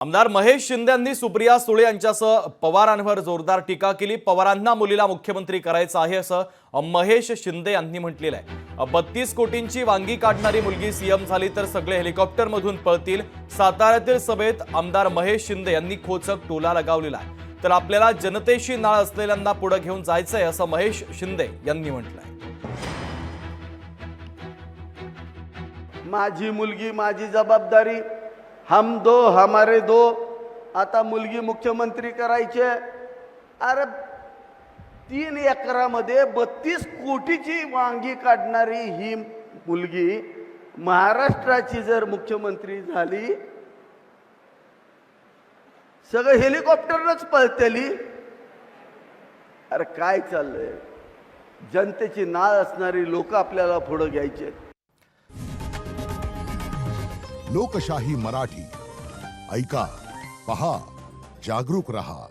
आमदार महेश शिंदे यांनी सुप्रिया सुळे यांच्यासह पवारांवर जोरदार टीका केली। पवारांना मुलीला मुख्यमंत्री करायचं आहे असं महेश शिंदे यांनी म्हटलेलं आहे। 32 कोटींची वांगी काढणारी मुलगी सीएम झाली तर सगळे हेलिकॉप्टरमधून पळतील। साताऱ्यातील सभेत आमदार महेश शिंदे यांनी खोचक टोला लगावलेला आहे। तर आपल्याला जनतेशी नाळ असलेल्यांना पुढे घेऊन जायचंय असं महेश शिंदे यांनी म्हटलंय। माझी मुलगी माझी जबाबदारी, हम दो हमारे दो। आता मुलगी मुख्यमंत्री करायचे। अरे 3 एकरामध्ये 32 कोटीची वांगी काढणारी ही मुलगी महाराष्ट्राची जर मुख्यमंत्री झाली, सगळं हेलिकॉप्टरनच पळतेली। अरे काय चाललंय? जनतेची नाळ असणारी लोक आपल्याला पुढे घ्यायचे। लोकशाही मराठी ऐका, पहा, जागरूक रहा।